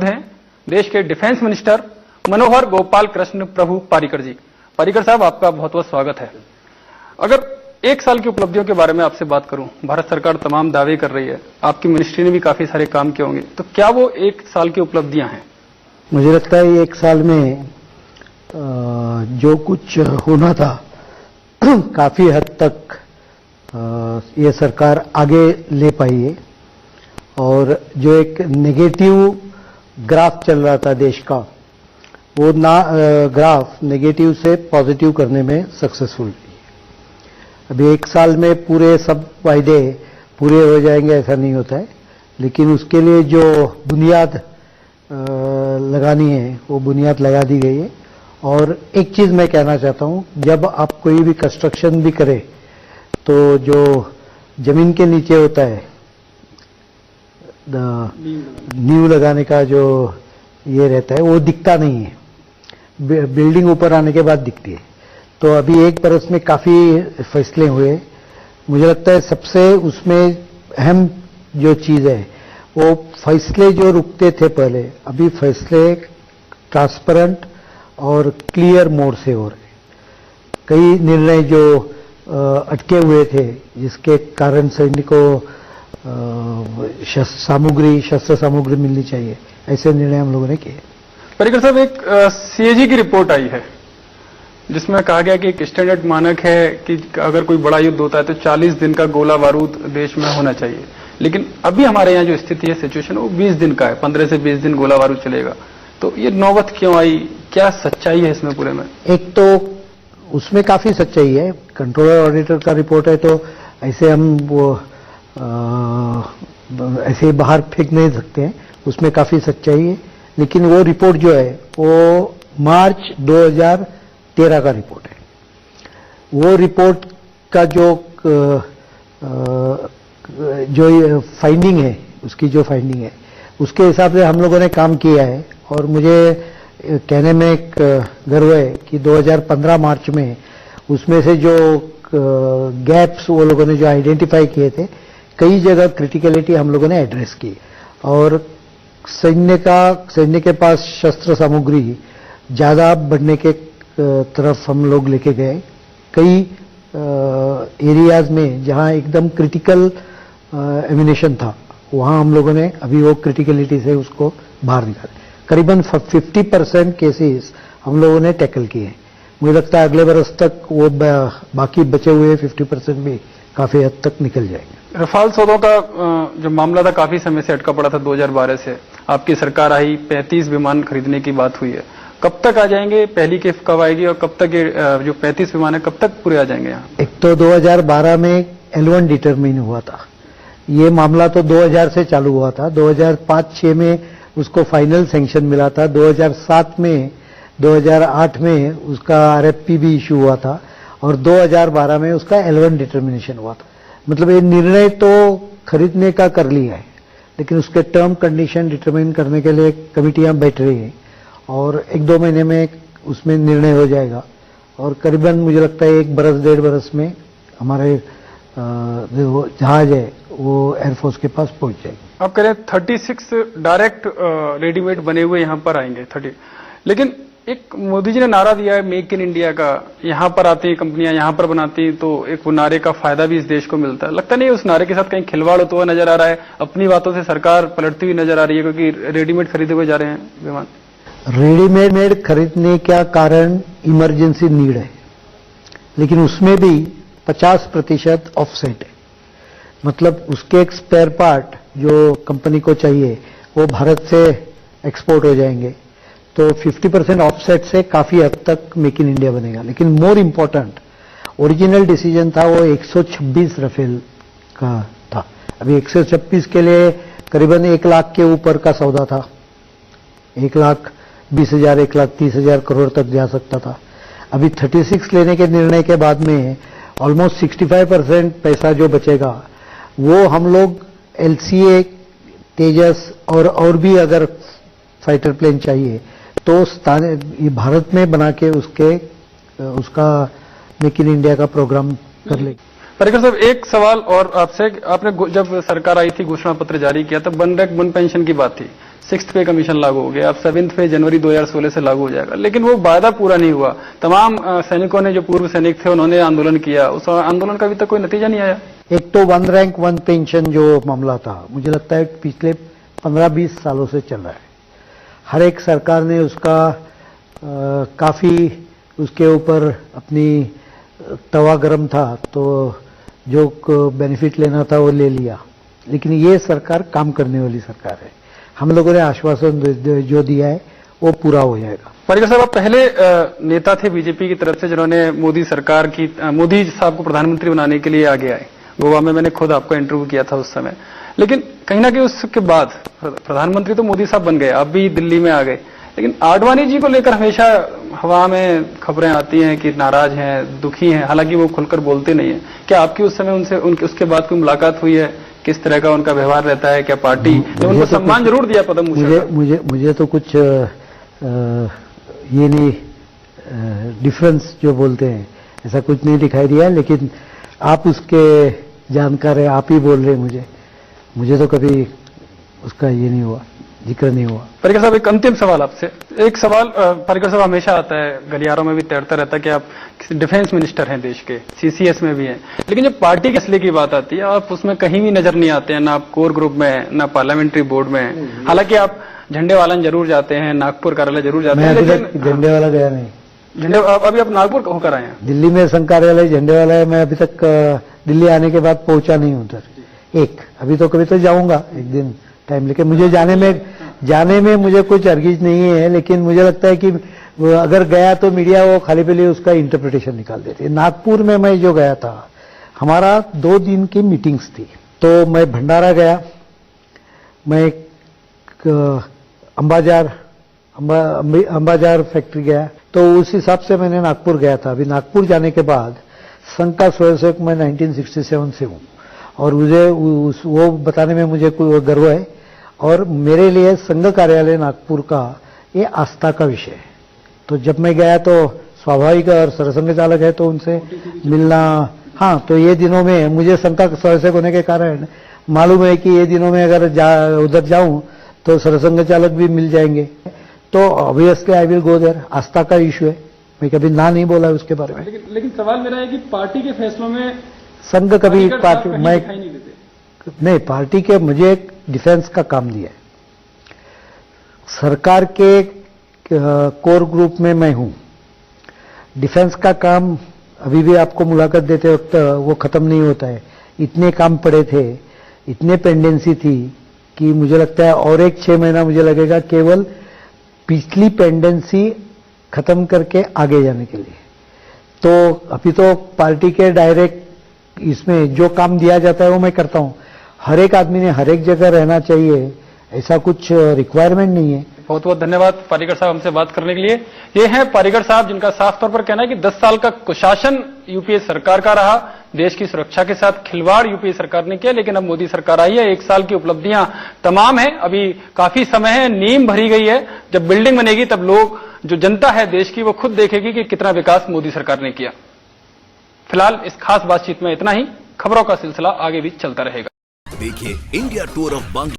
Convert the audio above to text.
हैं देश के डिफेंस मिनिस्टर मनोहर गोपाल कृष्ण प्रभु पारिकर जी। पारिकर साहब, आपका बहुत बहुत स्वागत है। अगर एक साल की उपलब्धियों के बारे में आपसे बात करूं, भारत सरकार तमाम दावे कर रही है, आपकी मिनिस्ट्री ने भी काफी सारे काम किए होंगे, तो क्या वो एक साल की उपलब्धियां हैं? मुझे लगता है एक साल में जो कुछ होना था काफी हद तक ये सरकार आगे ले पाई है। और जो एक नेगेटिव ग्राफ चल रहा था देश का, वो ग्राफ नेगेटिव से पॉजिटिव करने में सक्सेसफुल रही है। अभी एक साल में पूरे सब वायदे पूरे हो जाएंगे ऐसा नहीं होता है, लेकिन उसके लिए जो बुनियाद लगानी है वो बुनियाद लगा दी गई है। और एक चीज मैं कहना चाहता हूं, जब आप कोई भी कंस्ट्रक्शन भी करें तो जो जमीन के नीचे होता है नींव लगाने का जो ये रहता है वो दिखता नहीं है, बिल्डिंग ऊपर आने के बाद दिखती है। तो अभी एक बरस में काफी फैसले हुए। मुझे लगता है सबसे उसमें अहम जो चीज है वो फैसले जो रुकते थे पहले, अभी फैसले ट्रांसपेरेंट और क्लियर मोड से हो रहे। कई निर्णय जो अटके हुए थे जिसके कारण सैनिकों शस्त्र सामग्री मिलनी चाहिए, ऐसे निर्णय हम लोगों ने किए। पारिकर साहब, एक सीएजी की रिपोर्ट आई है जिसमें कहा गया कि एक स्टैंडर्ड मानक है कि अगर कोई बड़ा युद्ध होता है तो 40 दिन का गोला बारूद देश में होना चाहिए, लेकिन अभी हमारे यहाँ जो स्थिति है, सिचुएशन, वो 20 दिन का है। 15 से 20 दिन गोला बारूद चलेगा। तो ये नौबत क्यों आई? क्या सच्चाई है इसमें पूरे में? एक तो उसमें काफी सच्चाई है, कंट्रोलर ऑडिटर का रिपोर्ट है, तो ऐसे हम वो ऐसे बाहर फेंक नहीं सकते हैं, उसमें काफी सच्चाई है। लेकिन वो रिपोर्ट जो है वो मार्च 2013 का रिपोर्ट है। वो रिपोर्ट का जो फाइंडिंग है, उसकी जो फाइंडिंग है उसके हिसाब से हम लोगों ने काम किया है। और मुझे कहने में एक गर्व है कि 2015 मार्च में उसमें से जो गैप्स वो लोगों ने जो आइडेंटिफाई किए थे, कई जगह क्रिटिकलिटी हम लोगों ने एड्रेस की। और सैन्य के पास शस्त्र सामग्री ज्यादा बढ़ने के तरफ हम लोग लेके गए। कई एरियाज में जहां एकदम क्रिटिकल एमिनेशन था, वहां हम लोगों ने अभी वो क्रिटिकलिटी से उसको बाहर निकाले। करीबन 50% केसेस हम लोगों ने टैकल किए। मुझे लगता है अगले बरस तक वो बाकी बचे हुए 50% भी काफी हद तक निकल जाएंगे। रफाल सौदों का जो मामला था काफी समय से अटका पड़ा था। 2012 से आपकी सरकार आई, 35 विमान खरीदने की बात हुई है। कब तक आ जाएंगे? पहली किस्त कब आएगी और कब तक ये जो 35 विमान है कब तक पूरे आ जाएंगे यहाँ? एक तो 2012 में L1 डिटरमिन हुआ था। ये मामला तो 2000 से चालू हुआ था। 2005-6 में उसको फाइनल सैंक्शन मिला था। 2007 में 2008 में उसका RFP भी इशू हुआ था और 2012 में उसका L1 डिटर्मिनेशन हुआ था। मतलब ये निर्णय तो खरीदने का कर लिया है, लेकिन उसके टर्म कंडीशन डिटरमिन करने के लिए कमिटियां बैठ रही हैं और 1-2 महीने में उसमें निर्णय हो जाएगा। और करीबन मुझे लगता है 1 बरस 1.5 बरस में हमारे जो जहाज है वो एयरफोर्स के पास पहुंच जाएगी। आप कह रहे हैं 36 डायरेक्ट रेडीमेड बने हुए यहाँ पर आएंगे 30, लेकिन एक मोदी जी ने नारा दिया है मेक इन इंडिया का। यहाँ पर आती हैं कंपनियां, यहाँ पर बनाती हैं, तो एक वो नारे का फायदा भी इस देश को मिलता है। लगता नहीं उस नारे के साथ कहीं खिलवाड़ होता हुआ नजर आ रहा है? अपनी बातों से सरकार पलटती हुई नजर आ रही है क्योंकि रेडीमेड खरीदे हुए जा रहे हैं विमान। रेडीमेड खरीदने का कारण इमरजेंसी नीड है, लेकिन उसमें भी 50% ऑफसेट है। मतलब उसके एक स्पेयर पार्ट जो कंपनी को चाहिए वो भारत से एक्सपोर्ट हो जाएंगे, तो 50% ऑफसेट से काफी हद तक मेक इन इंडिया बनेगा। लेकिन मोर इंपॉर्टेंट, ओरिजिनल डिसीजन था वो 126 राफेल का था। अभी 126 के लिए करीबन 1 लाख के ऊपर का सौदा था। 1,20,000 1,30,000 करोड़ तक जा सकता था। अभी 36 लेने के निर्णय के बाद में ऑलमोस्ट 65% पैसा जो बचेगा वो हम लोग LCA, तेजस और भी अगर फाइटर प्लेन चाहिए तो ये भारत में बना के उसका मेक इन इंडिया का प्रोग्राम कर ले। पारिकर साहब, एक सवाल और आपसे। आपने जब सरकार आई थी, घोषणा पत्र जारी किया तब वन रैंक वन पेंशन की बात थी। 6th पे कमीशन लागू हो गया, अब 7th पे जनवरी 2016 से लागू हो जाएगा, लेकिन वो वायदा पूरा नहीं हुआ। तमाम सैनिकों ने, जो पूर्व सैनिक थे, उन्होंने आंदोलन किया, उस आंदोलन का अभी तक कोई नतीजा नहीं आया। एक तो वन रैंक वन पेंशन जो मामला था, मुझे लगता है पिछले 15-20 सालों से चल रहा है। हर एक सरकार ने उसका काफी उसके ऊपर अपनी तवा गरम था, तो जो बेनिफिट लेना था वो ले लिया, लेकिन ये सरकार काम करने वाली सरकार है। हम लोगों ने आश्वासन जो दिया है वो पूरा हो जाएगा। पर्रिकर साहब, आप पहले नेता थे बीजेपी की तरफ से जिन्होंने मोदी साहब को प्रधानमंत्री बनाने के लिए आगे आए। गोवा में मैंने खुद आपका इंटरव्यू किया था उस समय, लेकिन कहीं ना कहीं उसके बाद प्रधानमंत्री तो मोदी साहब बन गए, आप भी दिल्ली में आ गए, लेकिन आडवाणी जी को लेकर हमेशा हवा में खबरें आती हैं कि नाराज हैं, दुखी हैं, हालांकि वो खुलकर बोलते नहीं है। क्या आपकी उस समय उनसे उसके बाद कोई मुलाकात हुई है? किस तरह का उनका व्यवहार रहता है? क्या पार्टी ने उनको सम्मान जरूर दिया पद्म भूषण? मुझे तो कुछ ये नहीं, डिफरेंस जो बोलते हैं ऐसा कुछ नहीं दिखाई दिया, लेकिन आप उसके जानकार है, आप ही बोल रहे हैं मुझे तो कभी उसका ये नहीं हुआ, जिक्र नहीं हुआ। पर्रिकर साहब, एक अंतिम सवाल आपसे। एक सवाल पर्रिकर साहब हमेशा आता है, गलियारों में भी तैरता रहता है कि आप डिफेंस मिनिस्टर हैं देश के, सीसीएस में भी हैं, लेकिन जब पार्टी के असले की बात आती है आप उसमें कहीं भी नजर नहीं आते हैं, ना आप कोर ग्रुप में हैं, ना पार्लियामेंट्री बोर्ड में हैं। हालांकि आप झंडेवालन जरूर जाते हैं, नागपुर कार्यालय जरूर जाते हैं, लेकिन झंडेवाला गया नहीं। अभी आप नागपुर होकर आए हैं? दिल्ली में संघ कार्यालय झंडेवाला है, मैं अभी तक दिल्ली आने के बाद पहुंचा नहीं उधर। अभी तो कभी तो जाऊंगा एक दिन टाइम लेके। मुझे जाने में मुझे कुछ अर्गिज नहीं है, लेकिन मुझे लगता है कि अगर गया तो मीडिया वो खाली पीली उसका इंटरप्रिटेशन निकाल देती है। नागपुर में मैं जो गया था, हमारा 2 दिन की मीटिंग्स थी, तो मैं भंडारा गया, मैं अंबाजार फैक्ट्री गया, तो उस हिसाब से मैंने नागपुर गया था। अभी नागपुर जाने के बाद संघ का स्वयंसेवक मैं 1967 से हूँ, और मुझे वो बताने में मुझे कोई गर्व है, और मेरे लिए संघ कार्यालय नागपुर का ये आस्था का विषय है। तो जब मैं गया तो स्वाभाविक, और सरसंघ चालक है तो उनसे मिलना, हाँ, तो ये दिनों में मुझे संघ का स्वयंसेवक होने के कारण मालूम है कि ये दिनों में अगर उधर जाऊं तो सरसंघ चालक भी मिल जाएंगे, तो obviously I will go there. आस्था का इश्यू है, मैं कभी ना नहीं बोला उसके बारे में। लेकिन सवाल मेरा है कि पार्टी के फैसलों में संघ कभी पार्टी नहीं, पार्टी के मुझे एक डिफेंस का काम दिया है। सरकार के कोर ग्रुप में मैं हूं। डिफेंस का काम अभी भी आपको मुलाकात देते वक्त वो खत्म नहीं होता है। इतने काम पड़े थे, इतने पेंडेंसी थी कि मुझे लगता है और एक 6 महीना मुझे लगेगा केवल पिछली पेंडेंसी खत्म करके आगे जाने के लिए। तो अभी तो पार्टी के डायरेक्ट इसमें जो काम दिया जाता है वो मैं करता हूं। हर एक आदमी ने हर एक जगह रहना चाहिए, ऐसा कुछ रिक्वायरमेंट नहीं है। बहुत बहुत धन्यवाद पर्रिकर साहब हमसे बात करने के लिए। ये हैं पर्रिकर साहब, जिनका साफ तौर पर कहना है कि 10 साल का कुशासन यूपीए सरकार का रहा, देश की सुरक्षा के साथ खिलवाड़ यूपीए सरकार ने किया, लेकिन अब मोदी सरकार आई है, 1 साल की उपलब्धियां तमाम है, अभी काफी समय है, नींव भरी गई है। जब बिल्डिंग बनेगी तब लोग, जो जनता है देश की, वो खुद देखेगी कि कितना विकास मोदी सरकार ने किया। फिलहाल इस खास बातचीत में इतना ही। खबरों का सिलसिला आगे भी चलता रहेगा। देखिए इंडिया टूर ऑफ